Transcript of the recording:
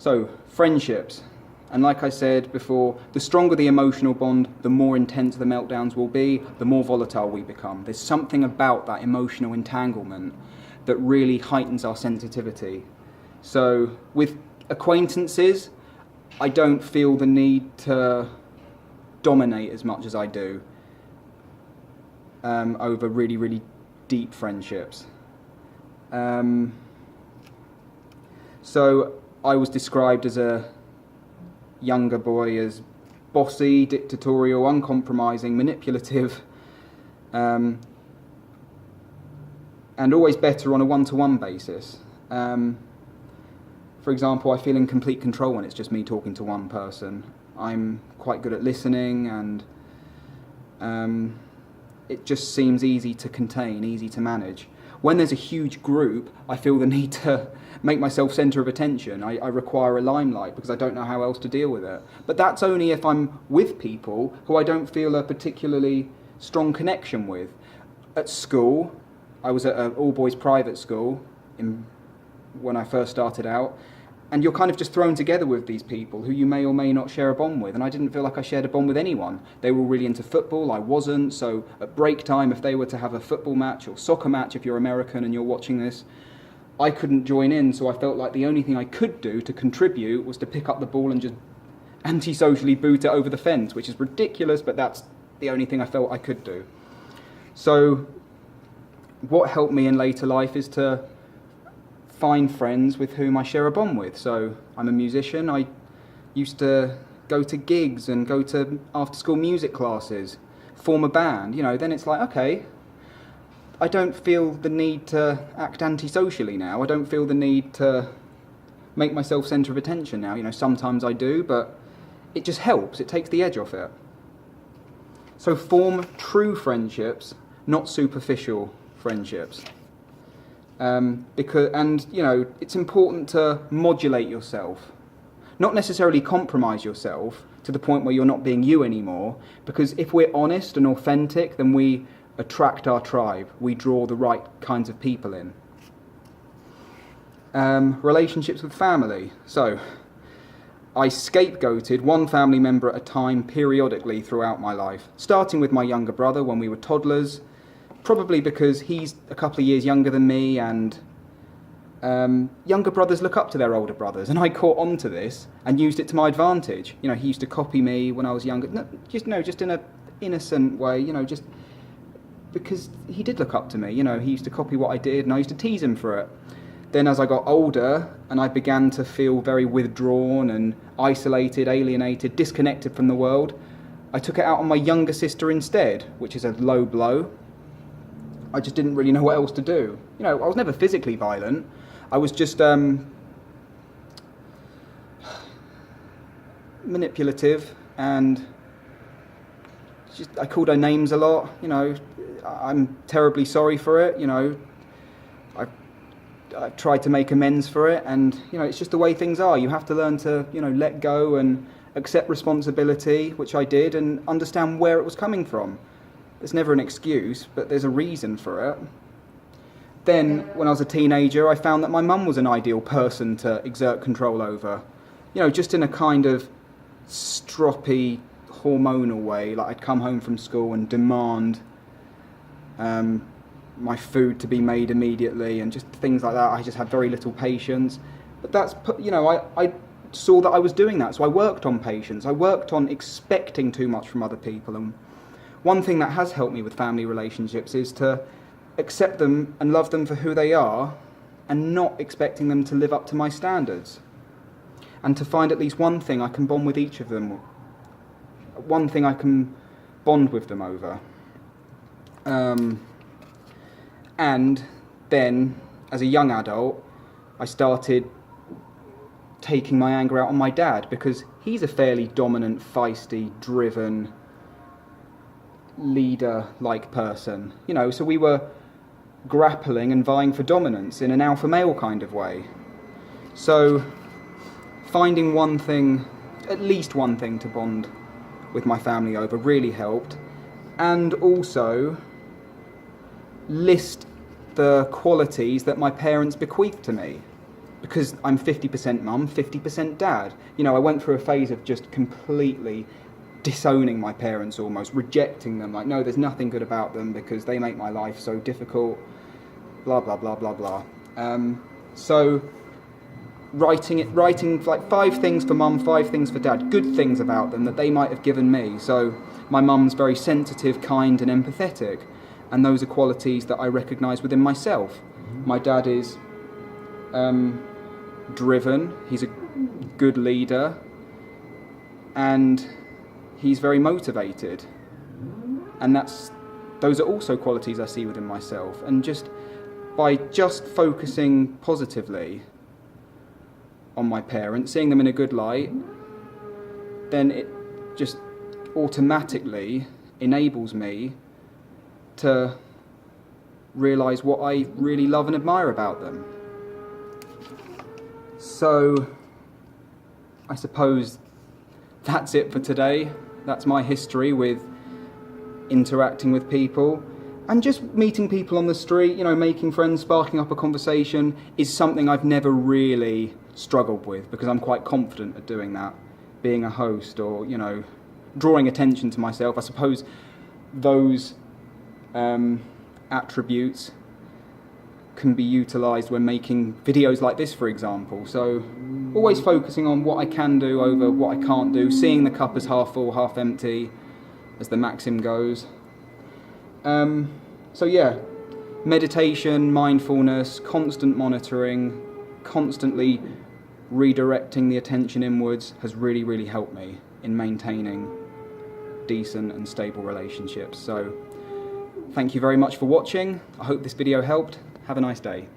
So, friendships. And like I said before, the stronger the emotional bond, the more intense the meltdowns will be, the more volatile we become. There's something about that emotional entanglement that really heightens our sensitivity. So, with acquaintances, I don't feel the need to dominate as much as I do over really, really deep friendships. So I was described as a younger boy as bossy, dictatorial, uncompromising, manipulative, and always better on a one-to-one basis. For example, I feel in complete control when it's just me talking to one person. I'm quite good at listening, and it just seems easy to contain, easy to manage. When there's a huge group, I feel the need to make myself centre of attention. I require a limelight because I don't know how else to deal with it. But that's only if I'm with people who I don't feel a particularly strong connection with. At school, I was at an all-boys private school when I first started out, and you're kind of just thrown together with these people who you may or may not share a bond with, and I didn't feel like I shared a bond with anyone. They were really into football, I wasn't, so at break time, if they were to have a football match or soccer match, if you're American and you're watching this, I couldn't join in, so I felt like the only thing I could do to contribute was to pick up the ball and just antisocially boot it over the fence, which is ridiculous, but that's the only thing I felt I could do. So what helped me in later life is to find friends with whom I share a bond with. So I'm a musician. I used to go to gigs and go to after-school music classes, form a band. Then it's like, okay, I don't feel the need to act antisocially now. I don't feel the need to make myself centre of attention now. Sometimes I do, but it just helps. It takes the edge off it. So form true friendships, not superficial friendships. It's important to modulate yourself, not necessarily compromise yourself to the point where you're not being you anymore, because if we're honest and authentic, then we attract our tribe, we draw the right kinds of people in. Relationships with family. So I scapegoated one family member at a time periodically throughout my life, starting with my younger brother when we were toddlers, probably because he's a couple of years younger than me, and younger brothers look up to their older brothers, and I caught on to this and used it to my advantage. He used to copy me when I was younger, just in an innocent way, just because he did look up to me. He used to copy what I did, and I used to tease him for it. Then as I got older and I began to feel very withdrawn and isolated, alienated, disconnected from the world, I took it out on my younger sister instead, which is a low blow. I just didn't really know what else to do. I was never physically violent. I was just manipulative, and I called her names a lot. I'm terribly sorry for it. I tried to make amends for it, and it's just the way things are. You have to learn to let go and accept responsibility, which I did, and understand where it was coming from. There's never an excuse, but there's a reason for it. Then, when I was a teenager, I found that my mum was an ideal person to exert control over. Just in a kind of stroppy, hormonal way. Like, I'd come home from school and demand my food to be made immediately, and just things like that. I just had very little patience. But that's, I saw that I was doing that, so I worked on patience. I worked on expecting too much from other people, and one thing that has helped me with family relationships is to accept them and love them for who they are, and not expecting them to live up to my standards. And to find at least one thing I can bond with each of them, one thing I can bond with them over. And then, as a young adult, I started taking my anger out on my dad, because he's a fairly dominant, feisty, driven, leader-like person. So we were grappling and vying for dominance in an alpha male kind of way. So finding one thing, at least one thing to bond with my family over really helped, and also list the qualities that my parents bequeathed to me. because I'm 50% mum, 50% dad. You know, I went through a phase of just completely disowning my parents, almost rejecting them, like, no, there's nothing good about them because they make my life so difficult, blah blah blah blah blah. So writing like 5 things for mum, 5 things for dad, good things about them that they might have given me. So my mum's very sensitive, kind and empathetic, and those are qualities that I recognise within myself. My dad is driven, he's a good leader, and he's very motivated, and those are also qualities I see within myself. And just by focusing positively on my parents, seeing them in a good light, then it just automatically enables me to realise what I really love and admire about them. So I suppose that's it for today. That's my history with interacting with people, and just meeting people on the street, you know, making friends, sparking up a conversation is something I've never really struggled with, because I'm quite confident at doing that. Being a host, or, you know, drawing attention to myself, I suppose those attributes can be utilised when making videos like this, for example. So always focusing on what I can do over what I can't do, seeing the cup as half full, half empty, as the maxim goes. So yeah, meditation, mindfulness, constant monitoring, constantly redirecting the attention inwards has really, really helped me in maintaining decent and stable relationships. So thank you very much for watching. I hope this video helped. Have a nice day.